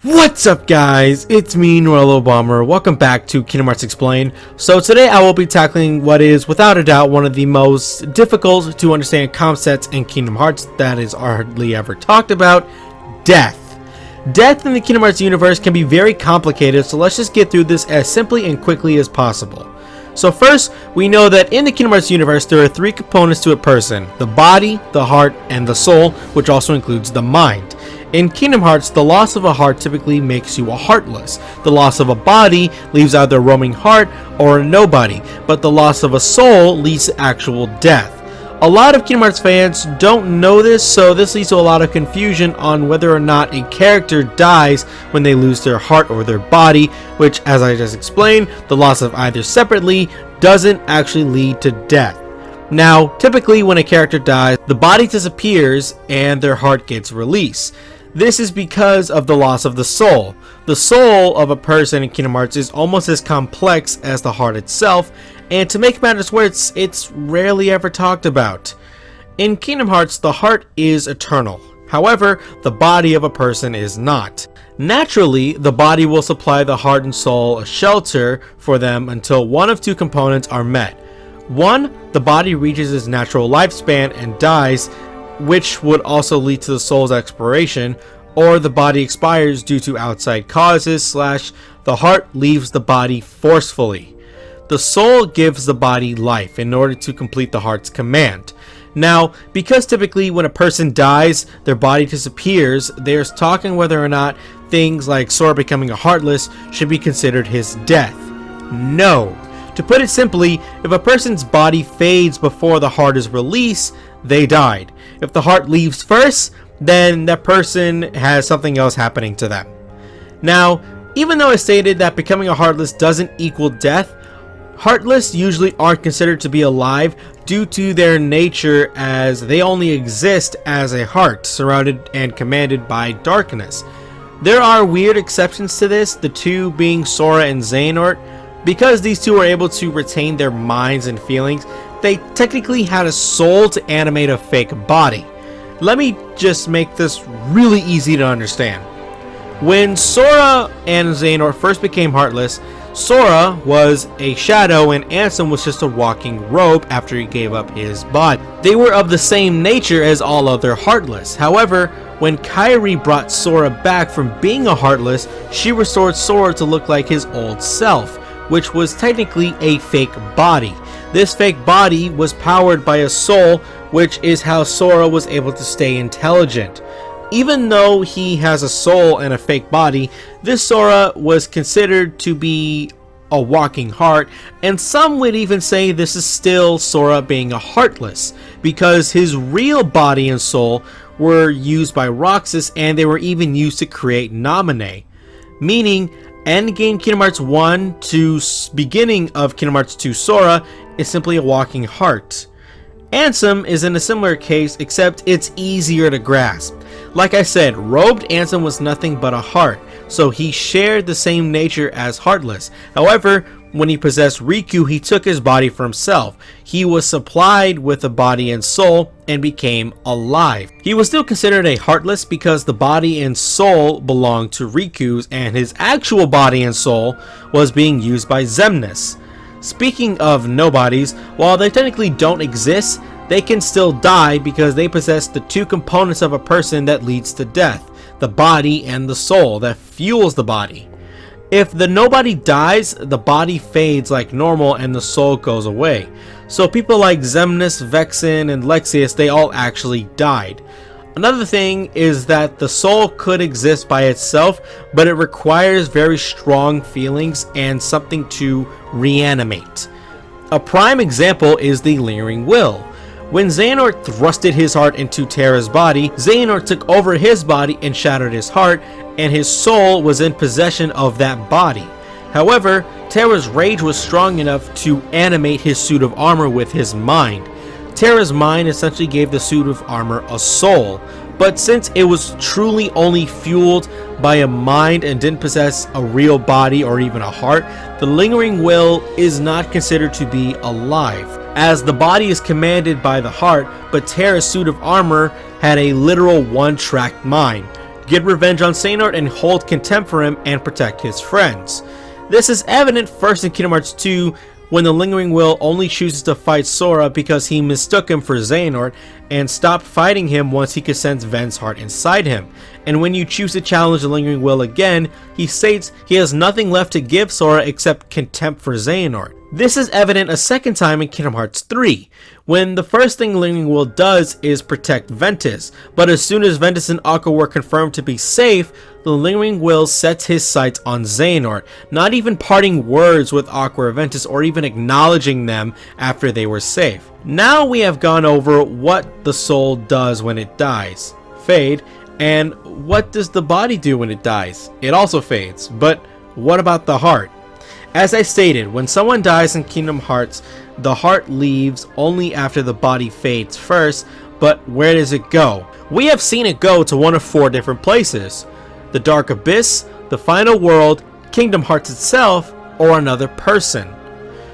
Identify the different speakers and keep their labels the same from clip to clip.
Speaker 1: What's up guys, it's me, Noir Lilbomber. Welcome back to Kingdom Hearts Explained. So today I will be tackling what is without a doubt one of the most difficult to understand concepts in Kingdom Hearts that is hardly ever talked about: death. Death in the Kingdom Hearts universe can be very complicated, so let's just get through this as simply and quickly as possible. So first, we know that in the Kingdom Hearts universe there are three components to a person: the body, the heart, and the soul, which also includes the mind. In Kingdom Hearts, the loss of a heart typically makes you a Heartless. The loss of a body leaves either a roaming heart or a nobody, but the loss of a soul leads to actual death. A lot of Kingdom Hearts fans don't know this, so this leads to a lot of confusion on whether or not a character dies when they lose their heart or their body, which, as I just explained, the loss of either separately doesn't actually lead to death. Now, typically when a character dies, the body disappears and their heart gets released. This is because of the loss of the soul. The soul of a person in Kingdom Hearts is almost as complex as the heart itself, and to make matters worse, it's rarely ever talked about. In Kingdom Hearts, the heart is eternal. However, the body of a person is not. Naturally, the body will supply the heart and soul a shelter for them until one of two components are met. One, the body reaches its natural lifespan and dies, which would also lead to the soul's expiration, or the body expires due to outside causes / the heart leaves the body forcefully. The soul gives the body life in order to complete the heart's command. Now, because typically when a person dies, their body disappears, there's talking whether or not things like Sora becoming a Heartless should be considered his death. No. To put it simply, if a person's body fades before the heart is released, they died. If the heart leaves first, then that person has something else happening to them. Now, even though it's stated that becoming a Heartless doesn't equal death, Heartless usually aren't considered to be alive due to their nature, as they only exist as a heart surrounded and commanded by darkness. There are weird exceptions to this, the two being Sora and Xehanort. Because these two were able to retain their minds and feelings, they technically had a soul to animate a fake body. Let me just make this really easy to understand. When Sora and Xehanort first became Heartless, Sora was a shadow and Ansem was just a walking robe after he gave up his body. They were of the same nature as all other Heartless. However, when Kairi brought Sora back from being a Heartless, she restored Sora to look like his old self, which was technically a fake body. This fake body was powered by a soul, which is how Sora was able to stay intelligent. Even though he has a soul and a fake body, this Sora was considered to be a walking heart, and some would even say this is still Sora being a Heartless, because his real body and soul were used by Roxas, and they were even used to create Naminé. Meaning, Endgame Kingdom Hearts 1 to beginning of Kingdom Hearts 2 Sora is simply a walking heart. Ansem is in a similar case, except it's easier to grasp. Like I said, robed Ansem was nothing but a heart, so he shared the same nature as Heartless. However, when he possessed Riku, he took his body for himself. He was supplied with a body and soul and became alive. He was still considered a Heartless because the body and soul belonged to Riku's, and his actual body and soul was being used by Xemnas. Speaking of nobodies, while they technically don't exist, they can still die because they possess the two components of a person that leads to death: the body and the soul that fuels the body. If the nobody dies, the body fades like normal and the soul goes away. So people like Xemnas, Vexen, and Lexius, they all actually died. Another thing is that the soul could exist by itself, but it requires very strong feelings and something to reanimate. A prime example is the Lingering Will. When Xehanort thrusted his heart into Terra's body, Xehanort took over his body and shattered his heart, and his soul was in possession of that body. However, Terra's rage was strong enough to animate his suit of armor with his mind. Terra's mind essentially gave the suit of armor a soul, but since it was truly only fueled by a mind and didn't possess a real body or even a heart, the Lingering Will is not considered to be alive, as the body is commanded by the heart, but Terra's suit of armor had a literal one-track mind. get revenge on Xehanort and hold contempt for him and protect his friends. This is evident first in Kingdom Hearts 2 when the Lingering Will only chooses to fight Sora because he mistook him for Xehanort and stopped fighting him once he could sense Ven's heart inside him. And when you choose to challenge the Lingering Will again, he states he has nothing left to give Sora except contempt for Xehanort. This is evident a second time in Kingdom Hearts 3, when the first thing Lingering Will does is protect Ventus, but as soon as Ventus and Aqua were confirmed to be safe, the Lingering Will sets his sights on Xehanort, not even parting words with Aqua or Ventus or even acknowledging them after they were safe. Now we have gone over what the soul does when it dies, fade, and what does the body do when it dies? It also fades, but what about the heart? As I stated, when someone dies in Kingdom Hearts, the heart leaves only after the body fades first, but where does it go? We have seen it go to one of 4 different places: the Dark Abyss, the Final World, Kingdom Hearts itself, or another person.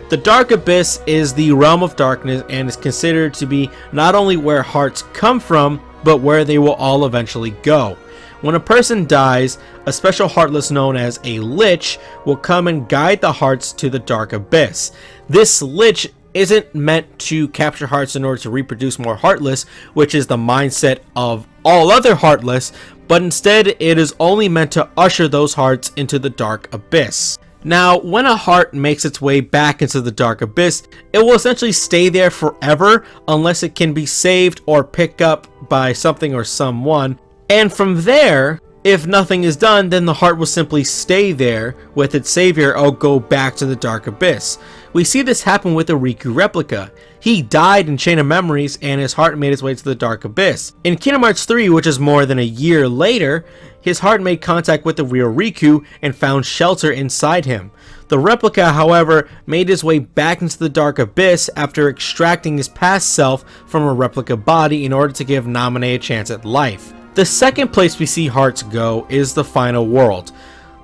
Speaker 1: The Dark Abyss is the realm of darkness and is considered to be not only where hearts come from, but where they will all eventually go. When a person dies, a special Heartless known as a Lich will come and guide the hearts to the Dark Abyss. This Lich isn't meant to capture hearts in order to reproduce more Heartless, which is the mindset of all other Heartless, but instead it is only meant to usher those hearts into the Dark Abyss. Now, when a heart makes its way back into the Dark Abyss, it will essentially stay there forever unless it can be saved or picked up by something or someone. And from there, if nothing is done, then the heart will simply stay there with its savior or go back to the Dark Abyss. We see this happen with the Riku replica. He died in Chain of Memories and his heart made its way to the Dark Abyss. In Kingdom Hearts 3, which is more than a year later, his heart made contact with the real Riku and found shelter inside him. The replica, however, made his way back into the Dark Abyss after extracting his past self from a replica body in order to give Naminé a chance at life. The second place we see hearts go is the Final World.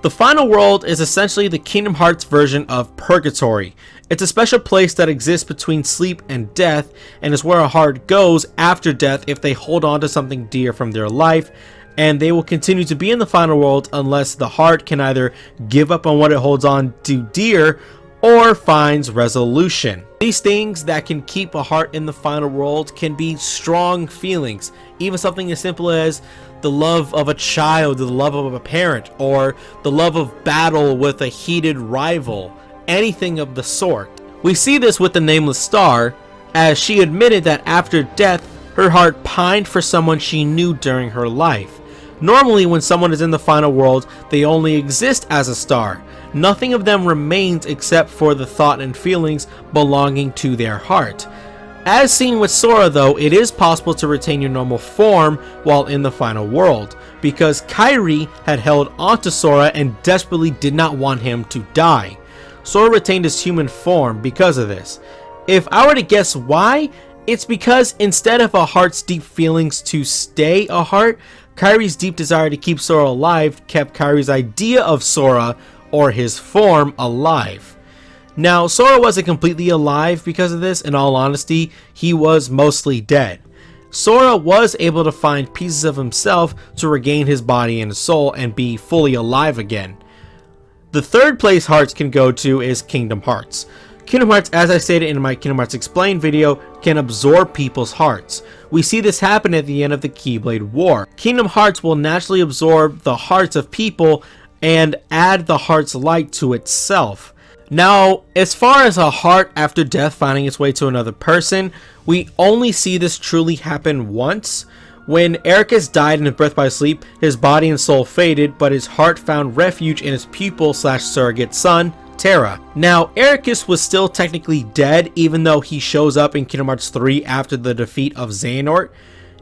Speaker 1: The Final World is essentially the Kingdom Hearts version of Purgatory. It's a special place that exists between sleep and death, and is where a heart goes after death if they hold on to something dear from their life, and they will continue to be in the Final World unless the heart can either give up on what it holds on to dear or finds resolution. These things that can keep a heart in the Final World can be strong feelings, even something as simple as the love of a child, the love of a parent, or the love of battle with a heated rival, anything of the sort. We see this with the Nameless Star, as she admitted that after death, her heart pined for someone she knew during her life. Normally, when someone is in the Final World, they only exist as a star. Nothing of them remains except for the thought and feelings belonging to their heart. As seen with Sora though, it is possible to retain your normal form while in the Final World, because Kairi had held onto Sora and desperately did not want him to die. Sora retained his human form because of this. If I were to guess why, it's because instead of a heart's deep feelings to stay a heart, Kairi's deep desire to keep Sora alive kept Kairi's idea of Sora, or his form, alive. Now, Sora wasn't completely alive because of this. In all honesty, he was mostly dead. Sora was able to find pieces of himself to regain his body and soul and be fully alive again. The third place hearts can go to is Kingdom Hearts. Kingdom Hearts, as I stated in my Kingdom Hearts Explained video, can absorb people's hearts. We see this happen at the end of the Keyblade War. Kingdom Hearts will naturally absorb the hearts of people and add the heart's light to itself. Now, as far as a heart after death finding its way to another person, we only see this truly happen once. When Ericus died in his Birth by Sleep, his body and soul faded, but his heart found refuge in his pupil/surrogate son, Terra. Now, Ericus was still technically dead, even though he shows up in Kingdom Hearts 3 after the defeat of Xehanort.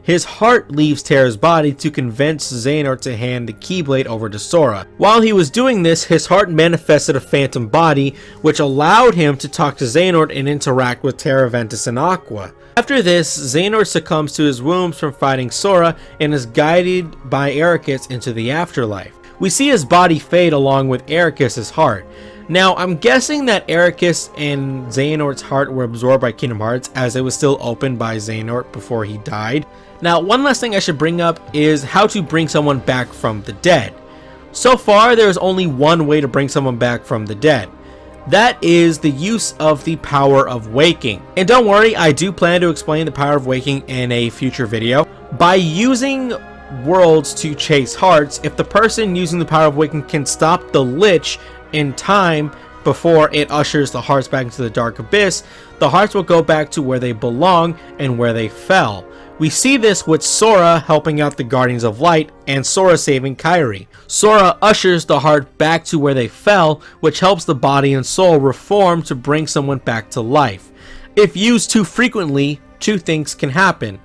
Speaker 1: His heart leaves Terra's body to convince Xehanort to hand the Keyblade over to Sora. While he was doing this, his heart manifested a phantom body, which allowed him to talk to Xehanort and interact with Terra, Ventus, and Aqua. After this, Xehanort succumbs to his wounds from fighting Sora and is guided by Ericus into the afterlife. We see his body fade along with Ericus' heart. Now, I'm guessing that Ericus and Xehanort's heart were absorbed by Kingdom Hearts, as it was still opened by Xehanort before he died. Now, one last thing I should bring up is how to bring someone back from the dead. So far, there is only one way to bring someone back from the dead. That is the use of the power of waking. And don't worry, I do plan to explain the power of waking in a future video. By using worlds to chase hearts, if the person using the power of waking can stop the lich in time before it ushers the hearts back into the dark abyss, the hearts will go back to where they belong and where they fell. We see this with Sora helping out the Guardians of Light and Sora saving Kairi. Sora ushers the heart back to where they fell, which helps the body and soul reform to bring someone back to life. If used too frequently, two things can happen.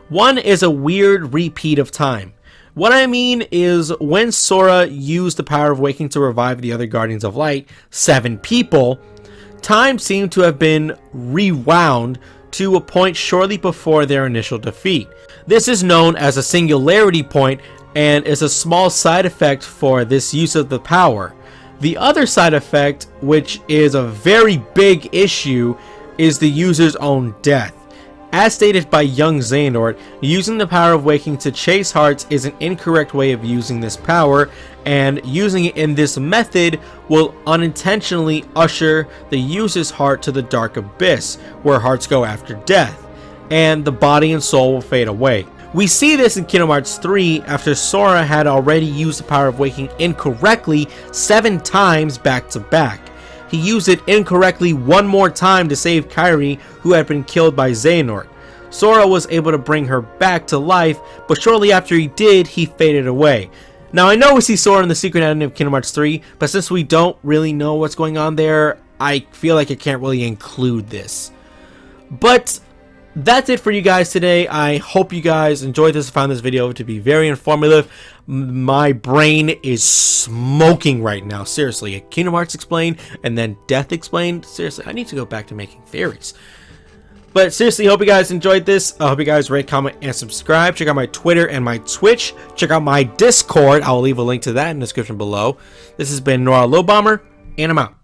Speaker 1: One is a weird repeat of time. What I mean is when Sora used the power of waking to revive the other Guardians of Light, 7 people, time seemed to have been rewound to a point shortly before their initial defeat. This is known as a singularity point and is a small side effect for this use of the power. The other side effect, which is a very big issue, is the user's own death. As stated by young Xehanort, using the power of waking to chase hearts is an incorrect way of using this power, and using it in this method will unintentionally usher the user's heart to the dark abyss, where hearts go after death, and the body and soul will fade away. We see this in Kingdom Hearts 3 after Sora had already used the power of waking incorrectly 7 times back to back. He used it incorrectly one more time to save Kairi, who had been killed by Xehanort. Sora was able to bring her back to life, but shortly after he did, he faded away. Now, I know we see Sora in the secret ending of Kingdom Hearts 3, but since we don't really know what's going on there, I feel like I can't really include this. But that's it for you guys today. I hope you guys enjoyed this and found this video to be very informative. My brain is smoking right now. Seriously, a Kingdom Hearts explained and then Death explained. Seriously, I need to go back to making theories. But seriously, hope you guys enjoyed this. I hope you guys rate, comment, and subscribe. Check out my Twitter and my Twitch. Check out my Discord. I will leave a link to that in the description below. This has been Noir Lilbomber, and I'm out.